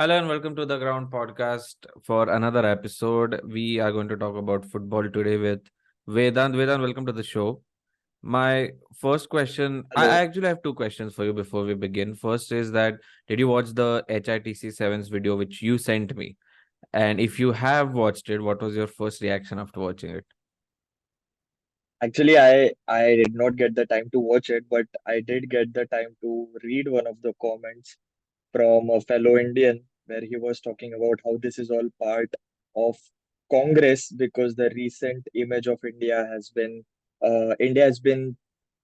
Hello and welcome to the Ground Podcast for another episode. We are going to talk about football today with Vedant. Vedant, welcome to the show. My first question, I Hello. actually have two questions for you before we begin. First is that did you watch the HITC Sevens video which you sent me? And if you have watched it, what was your first reaction after watching it? Actually, I did not get the time to watch it, but I did get the time to read one of the comments from a fellow Indian where he was talking about how this is all part of Congress because the recent image of India has been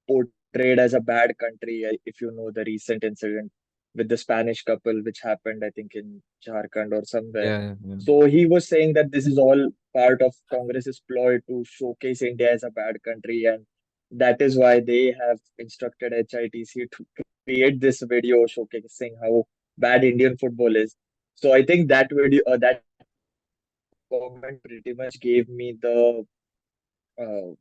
portrayed as a bad country. If you know the recent incident with the Spanish couple, which happened, I think, in Jharkhand or somewhere. Yeah. So he was saying that this is all part of Congress's ploy to showcase India as a bad country, and that is why they have instructed HITC to create this video showcasing how bad Indian football is. So I think that comment pretty much gave me the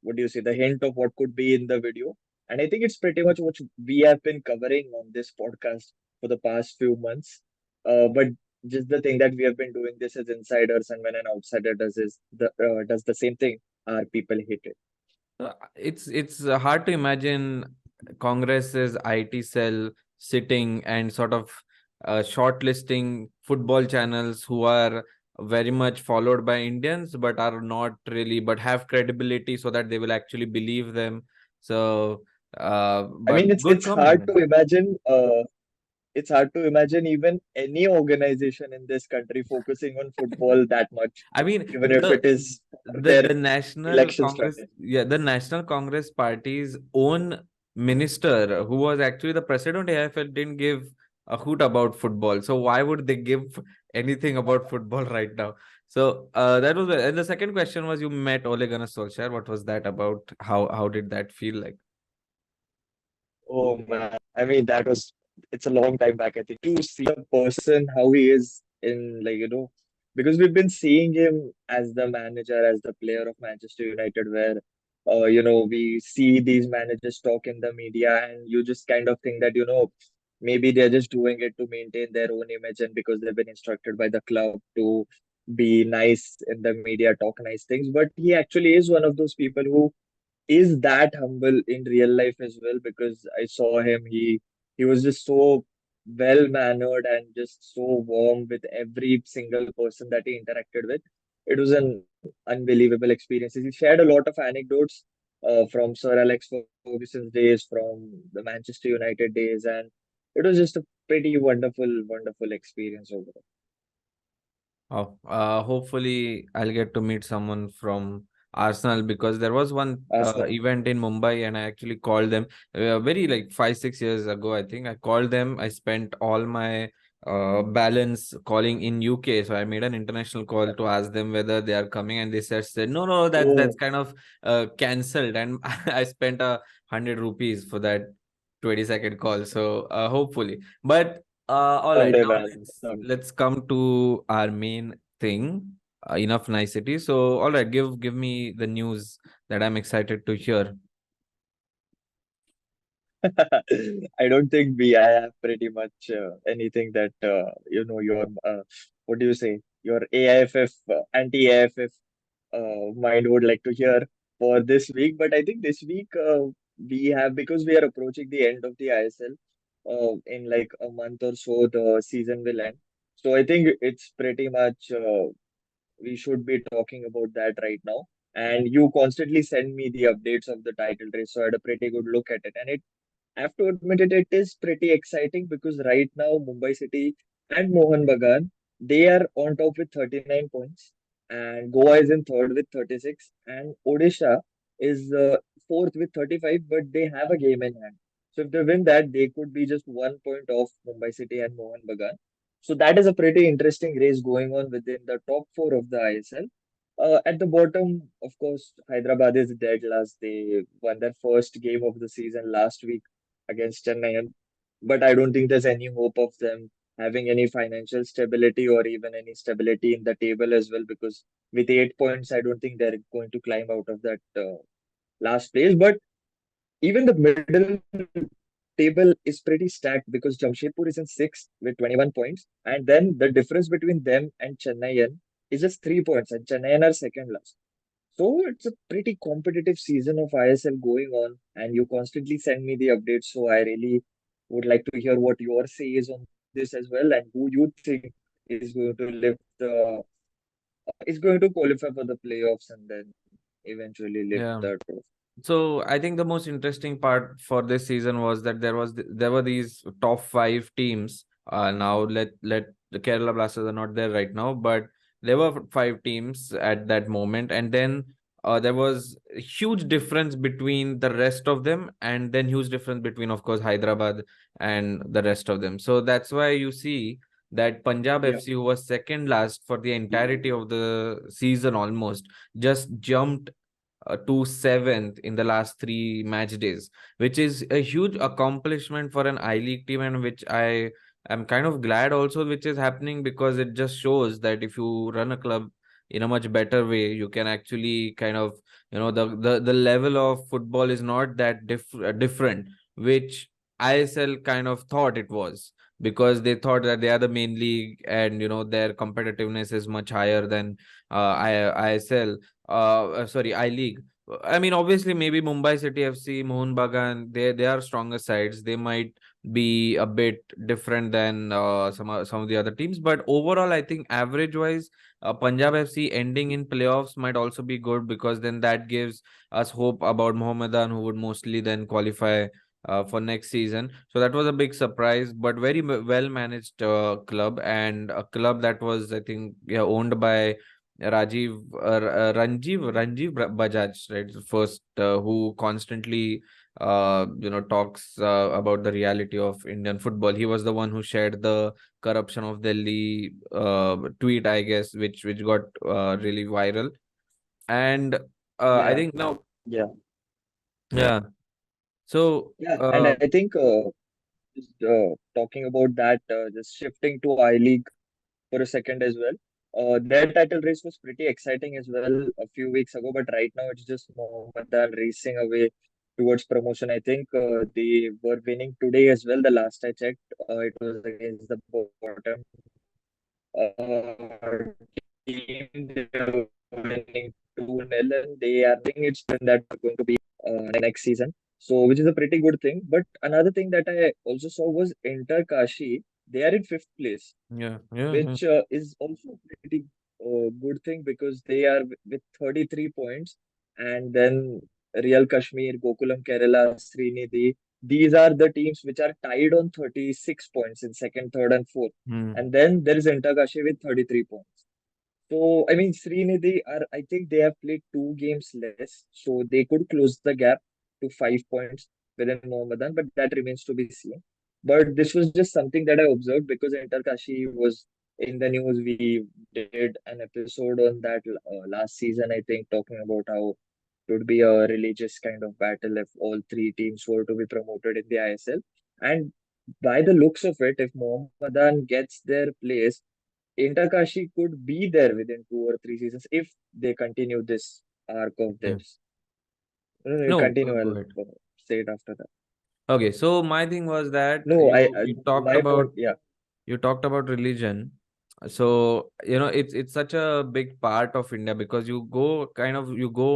what do you say, the hint of what could be in the video. And I think it's pretty much what we have been covering on this podcast for the past few months. But just the thing that we have been doing this as insiders, and when an outsider does the same thing, our people hate it. It's hard to imagine Congress's IT cell sitting and sort of shortlisting football channels who are very much followed by Indians but are not really but have credibility so that they will actually believe them. So, I but mean, good comment. it's hard to imagine even any organization in this country focusing on football that much, I mean, even if it is the their National election Congress, strategy. yeah, the National Congress Party's own minister, who was actually the president of AIFL, didn't give a hoot about football. So why would they give anything about football right now? So that was, and the second question was, you met Ole Gunnar Solskjaer. What was that about? How did that feel like? Oh man, I mean it's a long time back, I think, to see a person how he is in, like, because we've been seeing him as the manager, as the player of Manchester United, where we see these managers talk in the media, and you just kind of think that, maybe they're just doing it to maintain their own image and because they've been instructed by the club to be nice in the media, talk nice things. But he actually is one of those people who is that humble in real life as well, because I saw him. He was just so well mannered and just so warm with every single person that he interacted with. It was an unbelievable experience. He shared a lot of anecdotes from Sir Alex Ferguson's days, from the Manchester United days, and it was just a pretty wonderful experience overall. Oh, hopefully I'll get to meet someone from Arsenal because there was one Arsenal. event in Mumbai and I actually called them very like 5, 6 years ago. I think I called them. I spent all my balance calling in UK, so I made an international call to ask them whether they are coming, and they said no, that's Oh, kind of cancelled, and I spent 100 rupees for that 20-second call. So hopefully, but all right, someday, now man. let's come to our main thing. Enough nicety. So, all right, give me the news that I'm excited to hear. I don't think we have pretty much anything that your what do you say, your AIFF anti-AIFF mind would like to hear for this week. But I think this week we have, because we are approaching the end of the ISL. In like a month or so, the season will end. So I think it's pretty much we should be talking about that right now. And you constantly send me the updates of the title race, so I had a pretty good look at it, and I have to admit it is pretty exciting because right now Mumbai City and Mohun Bagan, they are on top with 39 points, and Goa is in third with 36, and Odisha is fourth with 35, but they have a game in hand. So if they win that, they could be just 1 point off Mumbai City and Mohun Bagan. So that is a pretty interesting race going on within the top four of the ISL. At the bottom, of course, Hyderabad is dead last. They won their first game of the season last week against Chennai. But I don't think there's any hope of them having any financial stability or even any stability in the table as well, because with 8 points, I don't think they're going to climb out of that last place. But even the middle table is pretty stacked because Jamshedpur is in sixth with 21 points, and then the difference between them and Chennaiyin is just 3 points, and Chennaiyin are second last. So it's a pretty competitive season of ISL going on, and you constantly send me the updates. So I really would like to hear what your say is on this as well, and who you think is going to lift the is going to qualify for the playoffs and then eventually lift Yeah. the trophy. So I think the most interesting part for this season was that there were these top five teams. Now let the Kerala Blasters are not there right now, but there were five teams at that moment, and then there was a huge difference between the rest of them, and then huge difference between, of course, Hyderabad and the rest of them. So that's why you see that Punjab Yeah, FC, who was second last for the entirety of the season almost, just jumped to seventh in the last three match days, which is a huge accomplishment for an I League team, and which I am kind of glad also which is happening, because it just shows that if you run a club in a much better way, you can actually kind of, the level of football is not that different, which ISL kind of thought it was, because they thought that they are the main league, and their competitiveness is much higher than ISL, sorry, I League. I mean, obviously, maybe Mumbai City FC, Mohun Bagan, they are stronger sides. They might be a bit different than some of the other teams, but overall, I think average wise, Punjab FC ending in playoffs might also be good, because then that gives us hope about Mohammedan, who would mostly then qualify for next season. So that was a big surprise, but very well managed club, and a club that was, I think, yeah, owned by Ranjiv Bajaj, right? First, who constantly, talks about the reality of Indian football. He was the one who shared the corruption of Delhi tweet, I guess, which got really viral. And I yeah, think now, yeah, yeah. So, yeah. And I think just talking about that, just shifting to I League for a second as well. Their title race was pretty exciting as well a few weeks ago, but right now it's just Mohammedan racing away towards promotion. I think they were winning today as well. The last I checked, it was against the bottom team. They were winning 2-0, and they are think it's that going to be next season. So, which is a pretty good thing. But another thing that I also saw was Inter Kashi. They are in fifth place, yeah, yeah, yeah. which is also a pretty good thing because they are with 33 points. And then Real Kashmir, Gokulam Kerala, Srinidhi, these are the teams which are tied on 36 points in second, third, and fourth. Hmm. And then there is Intagashi with 33 points. So, I mean, Srinidhi I think they have played two games less, so they could close the gap to 5 points within Mohammedan, but that remains to be seen. But this was just something that I observed because Interkashi was in the news. We did an episode on that last season, I think, talking about how it would be a religious kind of battle if all three teams were to be promoted in the ISL. And by the looks of it, if Mohammedan gets their place, Intakashi could be there within 2 or 3 seasons if they continue this arc of Yeah. theirs. No, no, you No, continue. go I'll ahead. say it after that. Okay, so my thing was that No, you talked my about point, yeah, religion. So it's such a big part of India, because you go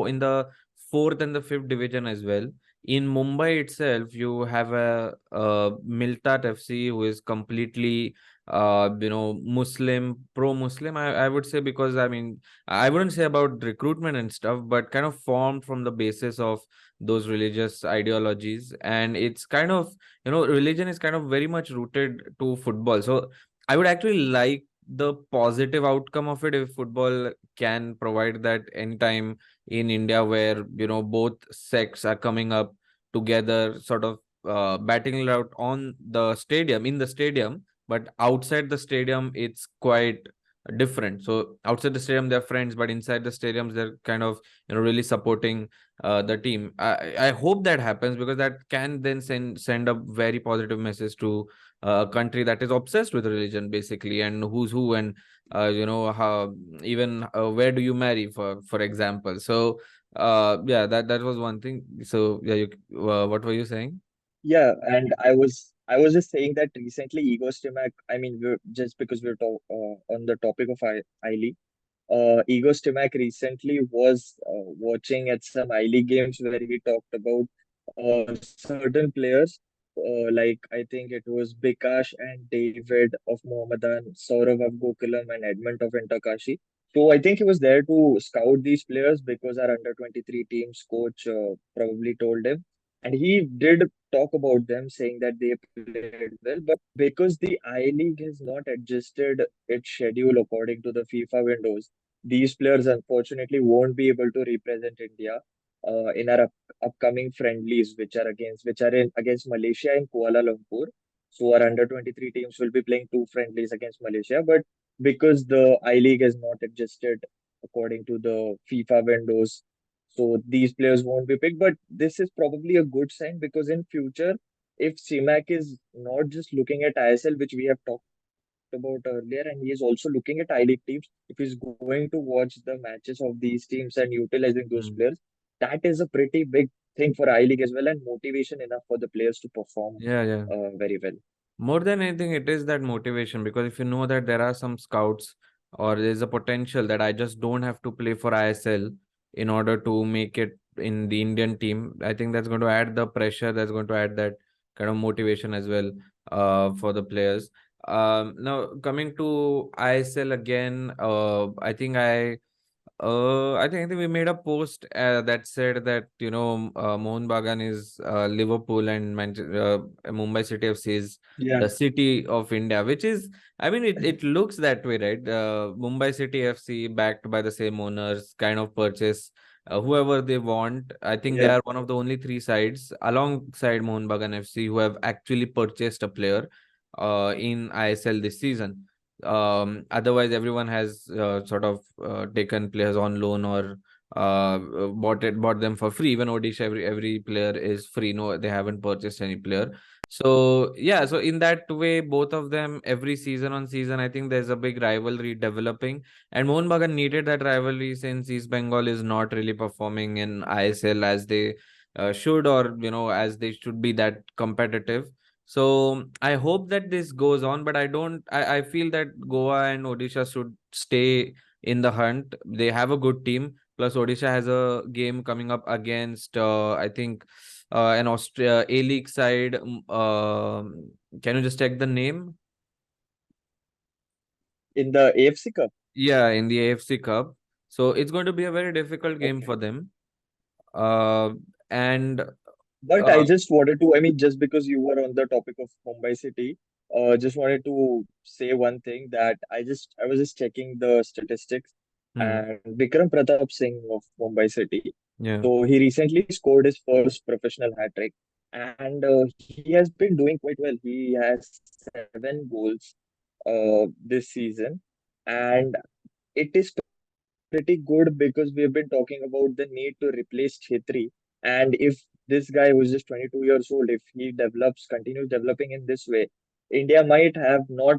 in the fourth and the fifth division as well. In Mumbai itself, you have a Miltat FC, who is completely Muslim, pro-Muslim, I would say, because I mean, I wouldn't say about recruitment and stuff, but kind of formed from the basis of those religious ideologies. And it's kind of, religion is kind of very much rooted to football. So I would actually like the positive outcome of it if football can provide that anytime in India, where both sects are coming up together, sort of battling it out on the stadium, in the stadium, but outside the stadium it's quite different. So outside the stadium they're friends, but inside the stadiums they're kind of really supporting the team. I hope that happens, because that can then send a very positive message to a country that is obsessed with religion, basically, and who's who, and how, even where do you marry, for example. So yeah, that was one thing. So yeah, what were you saying? Yeah, and I was just saying that recently Ego Stimac, I mean, just because we're on the topic of I League, Ego Stimac recently was watching at some I League games where he talked about certain players, like I think it was Bikash and David of Mohammedan, Saurav of Gokulam, and Edmund of Intakashi. So I think he was there to scout these players because our under 23 team's coach probably told him. And he did talk about them, saying that they played well. But because the I League has not adjusted its schedule according to the FIFA windows, these players unfortunately won't be able to represent India in our upcoming friendlies, which are in against Malaysia in Kuala Lumpur. So our under 23 teams will be playing two friendlies against Malaysia, but because the I League has not adjusted according to the FIFA windows, so these players won't be picked. But this is probably a good sign because in future, if CMAC is not just looking at ISL, which we have talked about earlier, and he is also looking at I League teams. If he's going to watch the matches of these teams and utilizing those Mm. players, that is a pretty big thing for I League as well, and motivation enough for the players to perform Yeah, yeah. very well. More than anything, it is that motivation, because if you know that there are some scouts or there's a potential that I just don't have to play for ISL in order to make it in the Indian team, I think that's going to add the pressure, that's going to add that kind of motivation as well for the players. Now coming to ISL again, I think we made a post that said that Mohun Bagan is Liverpool and Mumbai City FC is Yeah, the city of India, which is, I mean, it looks that way, right? Mumbai City FC, backed by the same owners, kind of purchase whoever they want. I think they yeah, are one of the only three sides alongside Mohun Bagan FC who have actually purchased a player in ISL this season. Otherwise everyone has sort of taken players on loan or bought them for free. Even Odisha, every player is free. No, they haven't purchased any player. So yeah, so in that way, both of them every season on season, I think there's a big rivalry developing, and Mohun Bagan needed that rivalry since East Bengal is not really performing in ISL as they should, or as they should be that competitive. So I hope that this goes on, but I feel that Goa and Odisha should stay in the hunt. They have a good team. Plus, Odisha has a game coming up against, I think, an Austria A League side. Can you just check the name? in the AFC Cup. Yeah, in the AFC Cup. So it's going to be a very difficult game Okay. for them. Uh, and But I uh, just wanted to, I mean, just because you were on the topic of Mumbai City, just wanted to say one thing that I was just checking the statistics, hmm, and Vikram Pratap Singh of Mumbai City. yeah, So he recently scored his first professional hat trick, and he has been doing quite well. He has 7 goals this season, and it is pretty good because we've been talking about the need to replace Chetri. And if this guy who's just 22 years old, if he continues developing in this way, India might have not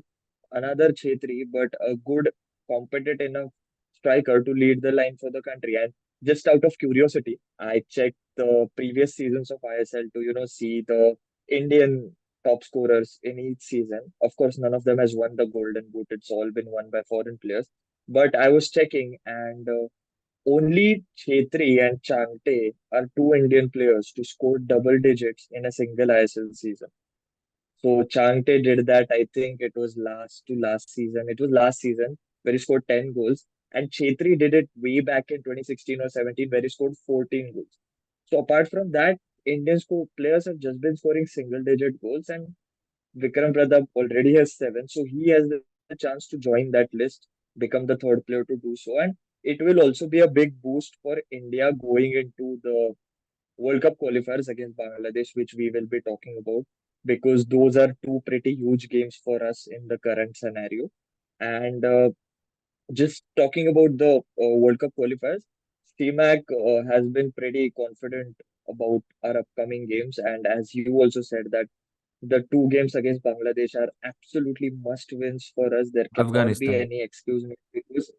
another Chetri, but a good, competent enough striker to lead the line for the country. And just out of curiosity, I checked the previous seasons of ISL to, see the Indian top scorers in each season. Of course, none of them has won the Golden Boot. It's all been won by foreign players. But I was checking, and only Chetri and Changte are two Indian players to score double digits in a single ISL season. So Changte did that, I think it was last to last season. It was last season where he scored 10 goals. And Chetri did it way back in 2016 or 17 where he scored 14 goals. So apart from that, players have just been scoring single digit goals, and Vikram Pratap already has 7, so he has the chance to join that list, become the third player to do so, and it will also be a big boost for India going into the World Cup qualifiers against Bangladesh, which we will be talking about, because those are two pretty huge games for us in the current scenario. And just talking about the World Cup qualifiers, CMAC has been pretty confident about our upcoming games, and as you also said that the two games against Bangladesh are absolutely must wins for us. There cannot be Afghanistan. any excuse me because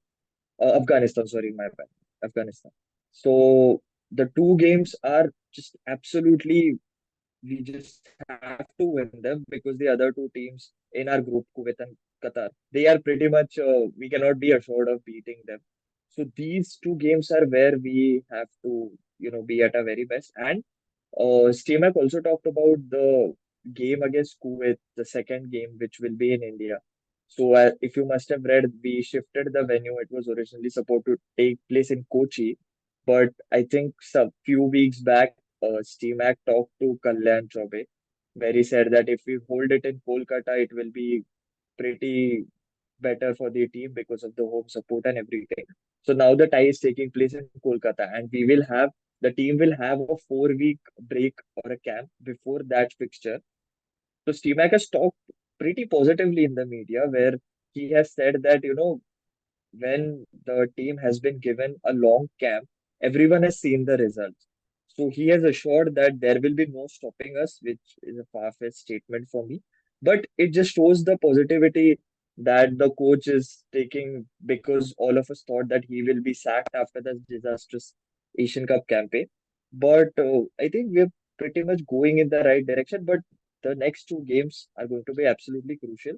Afghanistan, sorry, my bad, Afghanistan. So the two games are just absolutely. we just have to win them because the other two teams in our group, Kuwait and Qatar, they are pretty much, we cannot be assured of beating them. So these two games are where we have to, be at our very best. And Steamac also talked about the game against Kuwait, the second game, which will be in India. So, if you must have read, we shifted the venue. It was originally supposed to take place in Kochi, but I think some few weeks back, Steamac talked to Kalyan Chobe, where he said that if we hold it in Kolkata, it will be pretty better for the team because of the home support and everything. So now the tie is taking place in Kolkata, and the team will have a 4 week break or a camp before that fixture. So Steamac has talked pretty positively in the media, where he has said that, when the team has been given a long camp, everyone has seen the results. So he has assured that there will be no stopping us, which is a far-fetched statement for me. But it just shows the positivity that the coach is taking, because all of us thought that he will be sacked after the disastrous Asian Cup campaign. But I think we're pretty much going in the right direction. But the next two games are going to be absolutely crucial.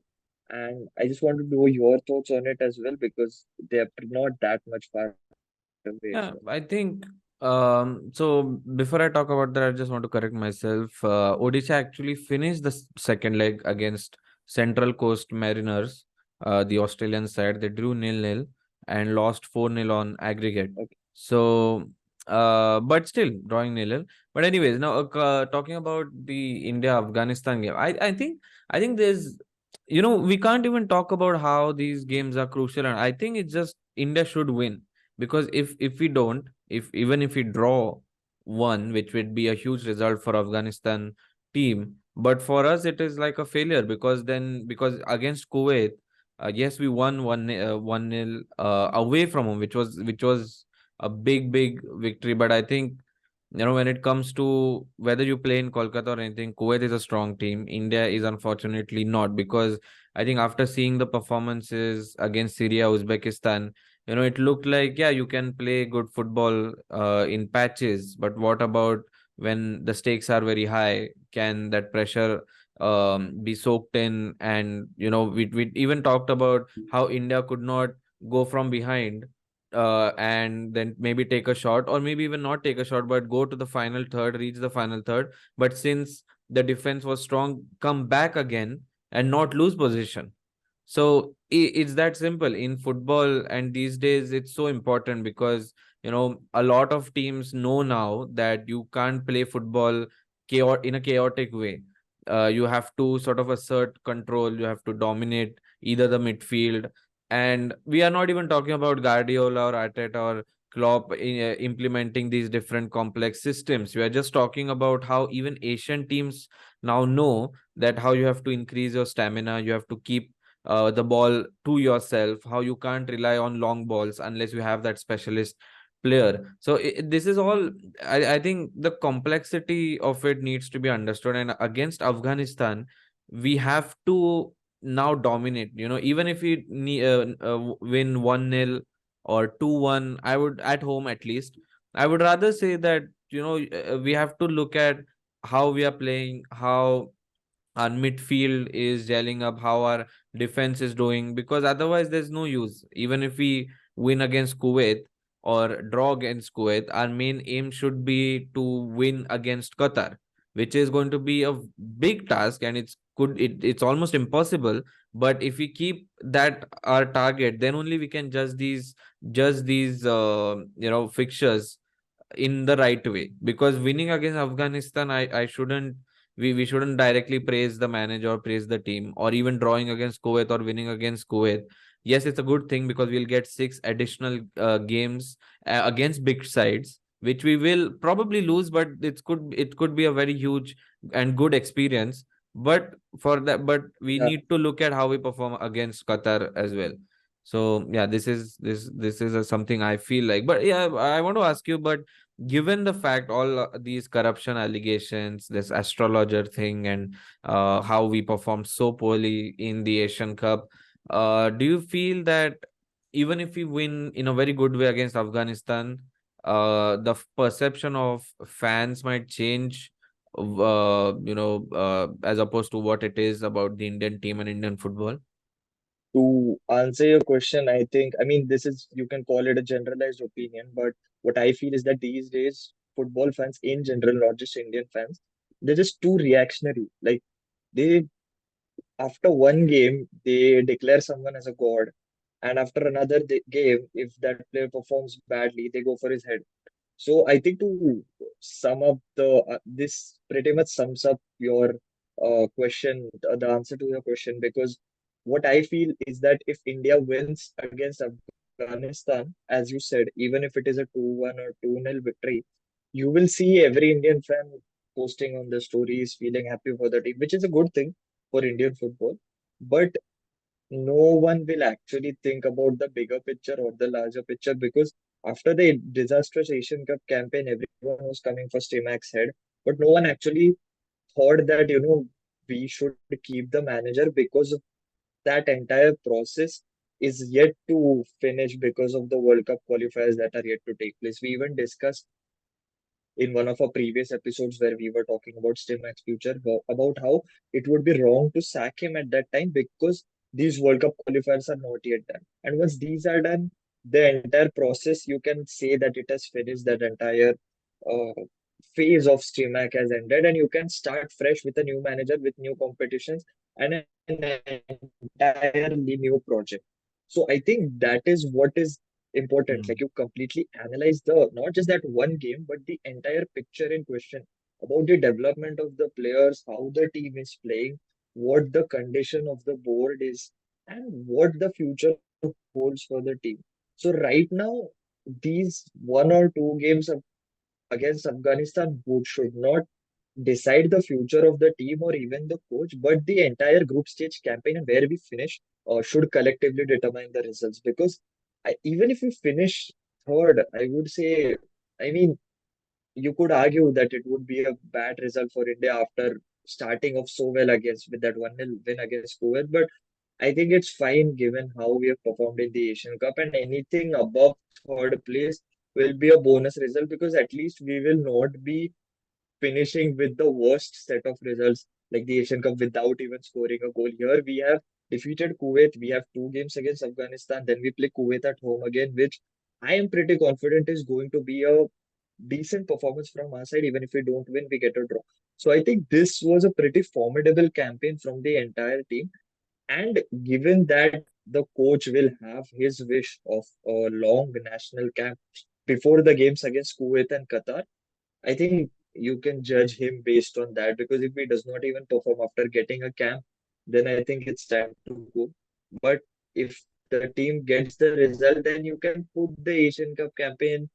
And I just want to know your thoughts on it as well, because they're not that much far away as well. Yeah, I think so before I talk about that, I just want to correct myself. Odisha actually finished the second leg against Central Coast Mariners, the Australian side. They drew 0-0 and lost 4-0 on aggregate. Okay. So but still drawing 0-0. But anyways, now talking about the India Afghanistan game, I think there's, we can't even talk about how these games are crucial, and I think it's just India should win, because if we don't, if even if we draw one, which would be a huge result for Afghanistan team, but for us it is like a failure, because against Kuwait, yes, we won 1-0 away from home, which was a big victory. But I think, when it comes to whether you play in Kolkata or anything, Kuwait is a strong team. India is unfortunately not, because I think after seeing the performances against Syria, Uzbekistan, it looked like, yeah, you can play good football in patches, but what about when the stakes are very high? Can that pressure be soaked in? And we even talked about how India could not go from behind and then maybe take a shot, or maybe even not take a shot, but go to the final third, reach the final third. But since the defense was strong, come back again and not lose position. So it's that simple in football, and these days it's so important, because a lot of teams know now that you can't play football in a chaotic way. You have to sort of assert control, you have to dominate either the midfield. And we are not even talking about Guardiola or Arteta or Klopp implementing these different complex systems. We are just talking about how even Asian teams now know that how you have to increase your stamina, you have to keep the ball to yourself, how you can't rely on long balls unless you have that specialist player. So this is all, I think the complexity of it needs to be understood. And against Afghanistan, we have to now dominate. Even if we win 1-0 or 2-1, I would, at home at least, I would rather say that, we have to look at how we are playing, how our midfield is gelling up, how our defense is doing, because otherwise there's no use. Even if we win against Kuwait or draw against Kuwait, our main aim should be to win against Qatar, which is going to be a big task, and it's almost impossible. But if we keep that our target, then only we can judge these fixtures in the right way. Because winning against Afghanistan, I shouldn't, we shouldn't directly praise the manager or praise the team. Or even drawing against Kuwait or winning against Kuwait, yes, it's a good thing, because we'll get 6 additional games against big sides, which we will probably lose, but it could be a very huge and good experience. But we Yeah, need to look at how we perform against Qatar as well. So yeah, this is something I feel like. But yeah, I want to ask you, but given the fact all these corruption allegations, this astrologer thing, and how we performed so poorly in the Asian Cup, do you feel that even if we win in a very good way against Afghanistan, the perception of fans might change as opposed to what it is about the Indian team and Indian football? To answer your question, I mean, this is, you can call it a generalized opinion, but what I feel is that these days, football fans in general, not just Indian fans, they're just too reactionary. Like, they, after one game, they declare someone as a god, and after another game, if that player performs badly, they go for his head. So I think to sum up this pretty much sums up your question, the answer to your question, because what I feel is that if India wins against Afghanistan, as you said, even if it is a 2-1 or 2-0 victory, you will see every Indian fan posting on the stories, feeling happy for the team, which is a good thing for Indian football. But no one will actually think about the bigger picture or the larger picture, because after the disastrous Asian Cup campaign, everyone was coming for Stimac's head, but no one actually thought that, we should keep the manager, because that entire process is yet to finish because of the World Cup qualifiers that are yet to take place. We even discussed in one of our previous episodes where we were talking about Stimac's future, about how it would be wrong to sack him at that time because these World Cup qualifiers are not yet done. And once these are done, the entire process, you can say that it has finished, that entire uh, phase of Stimac has ended, and you can start fresh with a new manager, with new competitions, and an entirely new project. So I think that is what is important. Like, Hmm. you completely analyze the not just that one game, but the entire picture in question, about the development of the players, how the team is playing, what the condition of the board is, and what the future holds for the team. So right now, these 1 or 2 games against Afghanistan would should not decide the future of the team or even the coach, but the entire group stage campaign and where we finish should collectively determine the results. Because even if we finish third, I would say, I mean, you could argue that it would be a bad result for India after starting off so well against with that 1-0 win against Kuwait. But I think it's fine given how we have performed in the Asian Cup, and anything above third place will be a bonus result, because at least we will not be finishing with the worst set of results like the Asian Cup without even scoring a goal. Here we have defeated Kuwait. We have 2 games against Afghanistan. Then we play Kuwait at home again, which I am pretty confident is going to be a decent performance from our side. Even if we don't win, we get a draw. So I think this was a pretty formidable campaign from the entire team. And given that the coach will have his wish of a long national camp before the games against Kuwait and Qatar, I think you can judge him based on that, because if he does not even perform after getting a camp, then I think it's time to go. But if the team gets the result, then you can put the Asian Cup campaign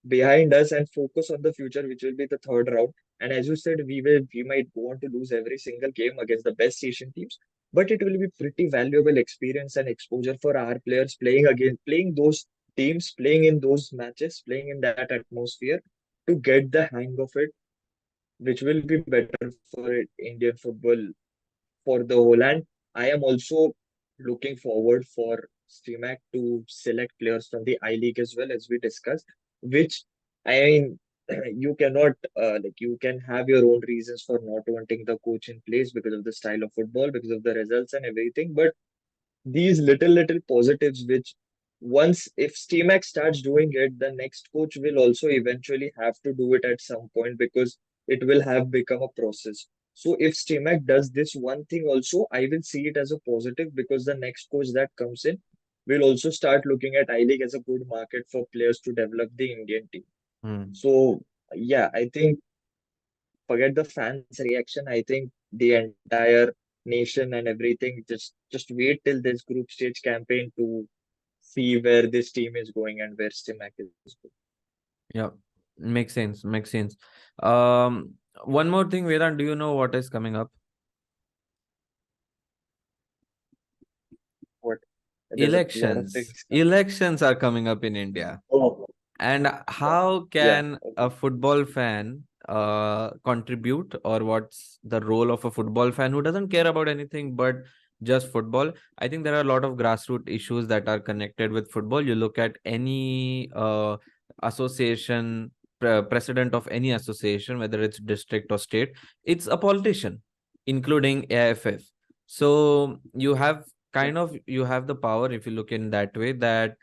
behind us and focus on the future, which will be the third round. And as you said, we might go on to lose every single game against the best Asian teams, but it will be pretty valuable experience and exposure for our players playing those teams, playing in those matches, playing in that atmosphere, to get the hang of it, which will be better for Indian football for the whole. And I am also looking forward for STMAC to select players from the I League as well, as we discussed, which, I mean, you cannot, you can have your own reasons for not wanting the coach in place because of the style of football, because of the results and everything. But these little positives, which once if Steamac starts doing it, the next coach will also eventually have to do it at some point, because it will have become a process. So if Steamac does this one thing also, I will see it as a positive, because the next coach that comes in will also start looking at I League as a good market for players to develop the Indian team. Hmm. So yeah, I think, forget the fans' reaction. I think the entire nation and everything, just wait till this group stage campaign to see where this team is going and where Stimac is going. Yeah, makes sense. Makes sense. Um, One more thing, Vedant, do you know what is coming up? What? There's a lot of Elections. things coming. Elections are coming up in India. Oh, And yeah, how yeah. can Okay. a football fan contribute, or what's the role of a football fan who doesn't care about anything but just football? I think there are a lot of grassroots issues that are connected with football. You look at any association president of any association, whether it's district or state, it's a politician, including AIFF. So you have you have the power, if you look in that way, that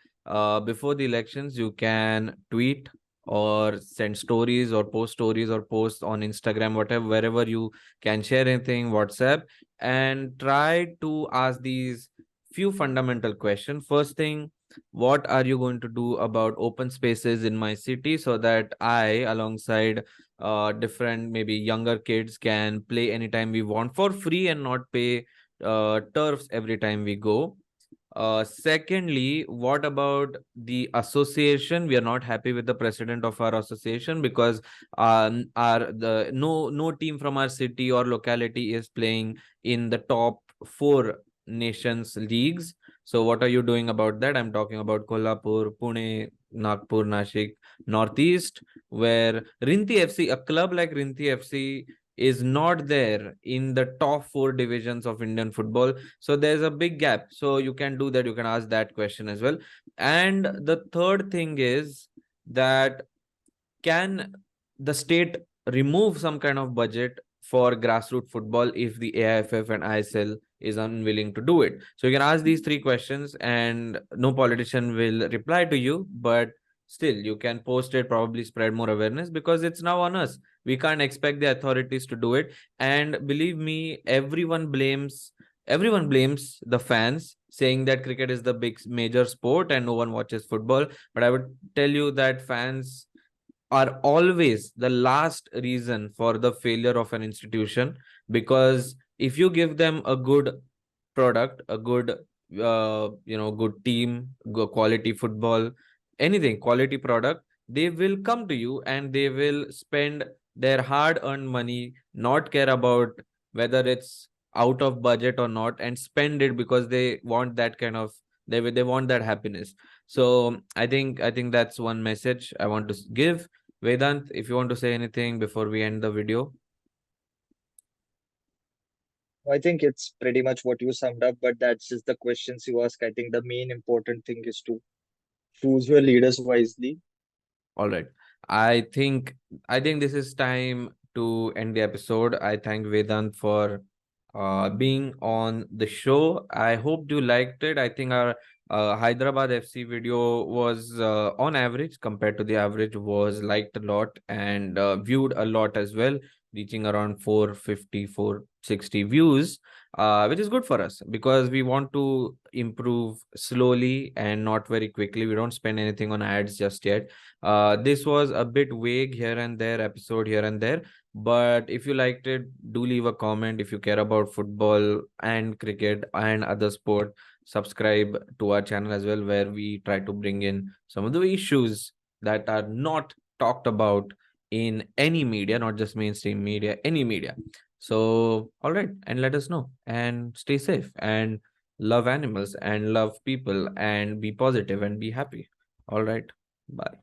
before the elections you can tweet or send stories or post on Instagram, whatever, wherever you can share anything, WhatsApp, and try to ask these few fundamental questions. First thing, what are you going to do about open spaces in my city so that I, alongside different maybe younger kids, can play anytime we want for free and not pay turfs every time we go. Secondly, what about the association? We are not happy with the president of our association because our the no team from our city or locality is playing in the top four nations leagues. So what are you doing about that? I'm talking about Kolhapur, Pune, Nagpur, Nashik, Northeast, where Rinti FC, a club like Rinti FC, is not there in the top four divisions of Indian football. So there's a big gap. So you can do that. You can ask that question as well. And the third thing is that, can the state remove some kind of budget for grassroots football if the AIFF and ISL is unwilling to do it? So you can ask these three questions and no politician will reply to you, but still you can post it, probably spread more awareness, because it's now on us. We can't expect the authorities to do it. And believe me, everyone blames the fans, saying that cricket is the big major sport and no one watches football. But I would tell you that fans are always the last reason for the failure of an institution, because if you give them a good product, a good good team, good quality football, anything quality product, they will come to you and they will spend their hard earned money, not care about whether it's out of budget or not, and spend it because they want that kind of, they want that happiness. So I think that's one message I want to give. Vedant, if you want to say anything before we end the video. I think it's pretty much what you summed up, but that's just the questions you ask. I think the main important thing is to choose your leaders wisely. All right. I think I think this is time to end the episode. I thank Vedant for being on the show. I hope you liked it. I think our Hyderabad FC video was on average, compared to the average, was liked a lot and viewed a lot as well, reaching around 450, 460 views, which is good for us because we want to improve slowly and not very quickly. We don't spend anything on ads just yet. This was a bit vague here and there, episode here and there. But if you liked it, do leave a comment. If you care about football and cricket and other sport, subscribe to our channel as well, where we try to bring in some of the issues that are not talked about in any media, not just mainstream media, any media. So, all right, and let us know and stay safe and love animals and love people and be positive and be happy. All right, bye.